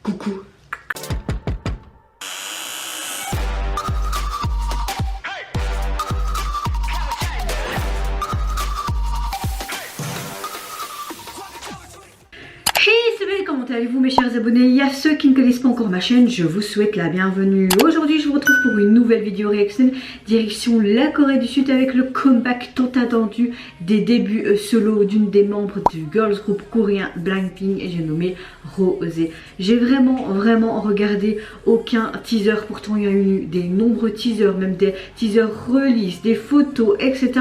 Coucou. Comment allez-vous mes chers abonnés? Il y a ceux qui ne connaissent pas encore ma chaîne, je vous souhaite la bienvenue. Aujourd'hui je vous retrouve pour une nouvelle vidéo réaction direction la Corée du Sud avec le comeback tant attendu des débuts solo d'une des membres du girls group coréen Blackpink et j'ai nommé Rosé. J'ai vraiment regardé aucun teaser, pourtant il y a eu des nombreux teasers, même des teasers release, des photos etc.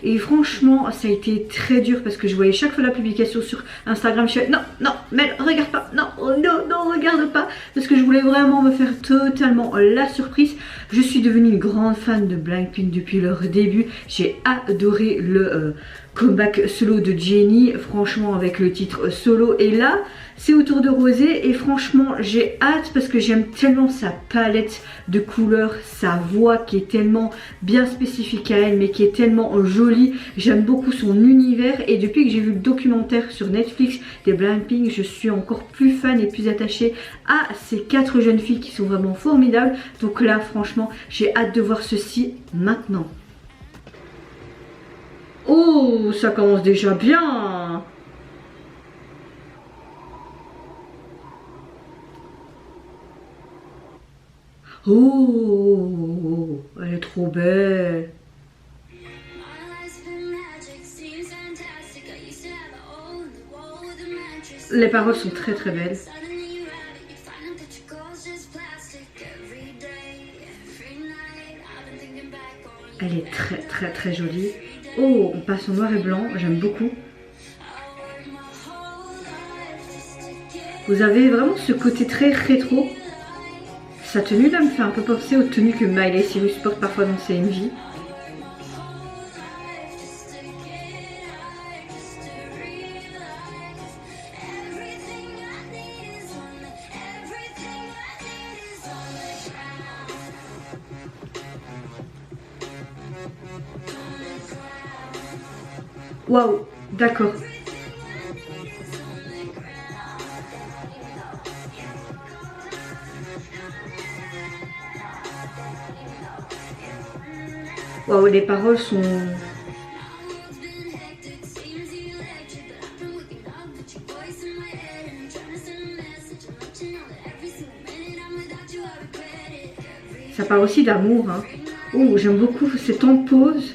Et franchement ça a été très dur parce que je voyais chaque fois la publication sur Instagram, je fais non, mais regarde pas, non, regarde pas, parce que je voulais vraiment me faire totalement la surprise. Je suis devenue une grande fan de Blackpink depuis leur début, j'ai adoré le comeback solo de Jennie, franchement avec le titre solo, et là c'est au tour de Rosé et franchement j'ai hâte parce que j'aime tellement sa palette de couleurs, sa voix qui est tellement bien spécifique à elle mais qui est tellement jolie, j'aime beaucoup son univers et depuis que j'ai vu le documentaire sur Netflix des Blackpink je suis encore plus fan et plus attachée à ces 4 jeunes filles qui sont vraiment formidables, donc là franchement j'ai hâte de voir ceci maintenant. Oh, ça commence déjà bien. Oh, elle est trop belle. Les paroles sont très belles. Elle est très jolie. Oh, on passe en noir et blanc, j'aime beaucoup. Vous avez vraiment ce côté très rétro. Sa tenue là me fait un peu penser aux tenues que Miley Cyrus porte parfois dans ses MV. Waouh, d'accord. Waouh, les paroles sont... Ça parle aussi d'amour, hein. Oh, j'aime beaucoup ces temps de pause.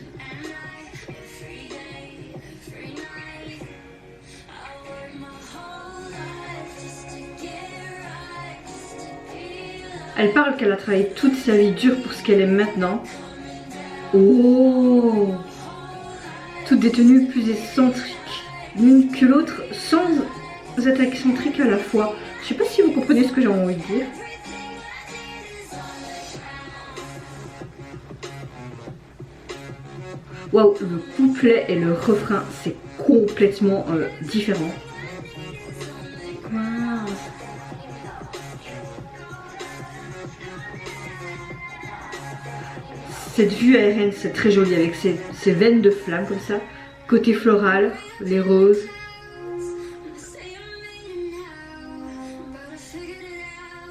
Elle parle qu'elle a travaillé toute sa vie dure pour ce qu'elle est maintenant. Oh, toutes des tenues plus excentriques l'une que l'autre sans être excentrique à la fois. Je sais pas si vous comprenez ce que j'ai envie de dire. Waouh, le couplet et le refrain c'est complètement différent. Wow. Cette vue aérienne c'est très joli avec ces veines de flammes comme ça. Côté floral, les roses.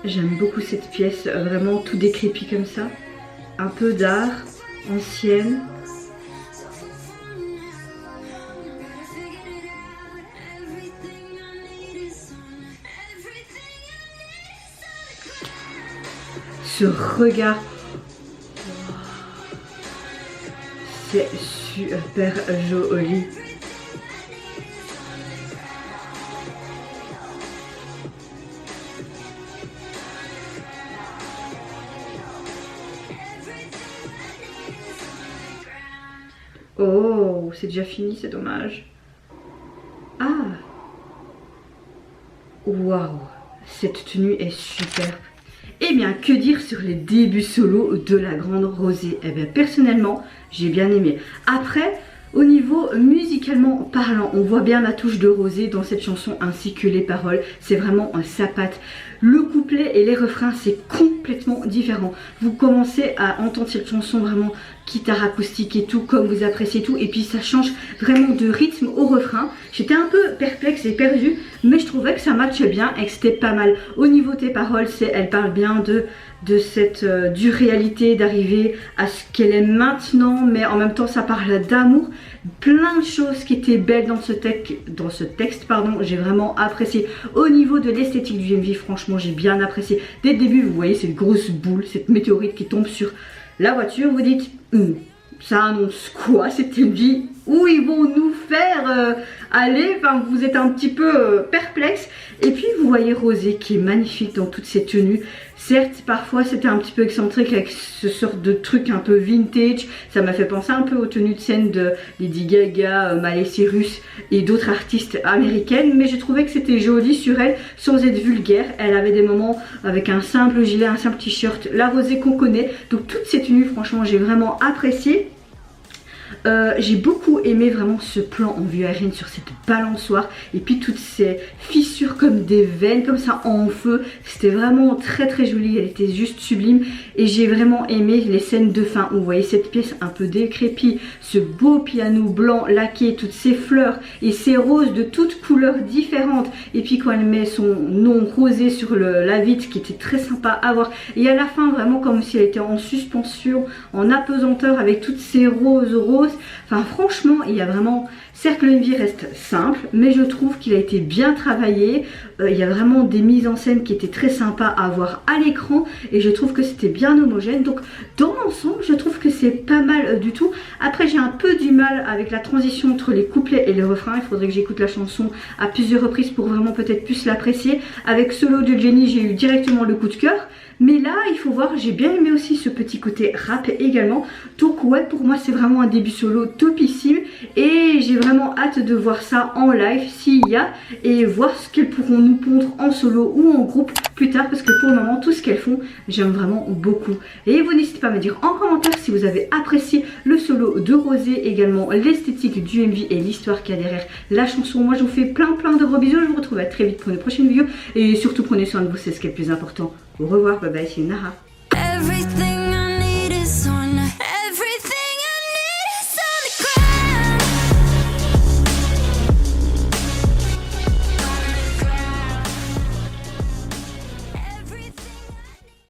J'aime beaucoup cette pièce, vraiment tout décrépit comme ça. Un peu d'art, ancienne. Ce regard. C'est super joli. Oh, c'est déjà fini, c'est dommage. Ah. Waouh, cette tenue est superbe. Eh bien, que dire sur les débuts solo de la grande Rosé? Eh bien, personnellement, j'ai bien aimé. Après, au niveau musicalement parlant, on voit bien la touche de Rosé dans cette chanson ainsi que les paroles. C'est vraiment sa patte. Le couplet et les refrains, c'est complètement différent. Vous commencez à entendre cette chanson vraiment guitare acoustique et tout, comme vous appréciez tout. Et puis ça change vraiment de rythme au refrain. J'étais un peu perplexe et perdue, mais je trouvais que ça matchait bien et que c'était pas mal. Au niveau des paroles, elle parle bien de cette dure réalité, d'arriver à ce qu'elle est maintenant, mais en même temps ça parle d'amour. Plein de choses qui étaient belles dans ce texte, pardon, j'ai vraiment apprécié. Au niveau de l'esthétique du MV, franchement j'ai bien apprécié. Dès le début, vous voyez cette grosse boule, cette météorite qui tombe sur la voiture, vous dites ça annonce quoi cette MV? Où ils vont nous faire aller? Enfin, vous êtes un petit peu perplexe. Et puis vous voyez Rosé qui est magnifique dans toutes ses tenues. Certes, parfois c'était un petit peu excentrique avec ce sort de truc un peu vintage. Ça m'a fait penser un peu aux tenues de scène de Lady Gaga, Miley Cyrus et d'autres artistes américaines. Mais je trouvais que c'était joli sur elle sans être vulgaire. Elle avait des moments avec un simple gilet, un simple t-shirt, la Rosée qu'on connaît. Donc toutes ces tenues, franchement, j'ai vraiment apprécié. J'ai beaucoup aimé vraiment ce plan en vue aérienne sur cette balançoire et puis toutes ces fissures comme des veines comme ça en feu. C'était vraiment très très joli, elle était juste sublime et j'ai vraiment aimé les scènes de fin où vous voyez cette pièce un peu décrépite, ce beau piano blanc laqué, toutes ces fleurs et ces roses de toutes couleurs différentes et puis quand elle met son nom rosé sur la vitre qui était très sympa à voir et à la fin vraiment comme si elle était en suspension, en apesanteur avec toutes ces roses. Enfin franchement il y a vraiment, certes le MV reste simple mais je trouve qu'il a été bien travaillé. Il y a vraiment des mises en scène qui étaient très sympas à voir à l'écran et je trouve que c'était bien homogène. Donc dans l'ensemble je trouve que c'est pas mal du tout. Après j'ai un peu du mal avec la transition entre les couplets et les refrains. Il faudrait que j'écoute la chanson à plusieurs reprises pour vraiment peut-être plus l'apprécier. Avec Solo de Jennie j'ai eu directement le coup de cœur. Mais là il faut voir, j'ai bien aimé aussi ce petit côté rap également. Donc ouais, pour moi c'est vraiment un début solo topissime et j'ai vraiment hâte de voir ça en live s'il y a et voir ce qu'elles pourront nous pondre en solo ou en groupe plus tard parce que pour le moment tout ce qu'elles font j'aime vraiment beaucoup. Et vous n'hésitez pas à me dire en commentaire si vous avez apprécié le solo de Rosé, également l'esthétique du MV et l'histoire qu'il y a derrière la chanson. Moi je vous fais plein de gros bisous, je vous retrouve à très vite pour une prochaine vidéo et surtout prenez soin de vous, c'est ce qui est le plus important. Au revoir, bye bye, c'est Nara.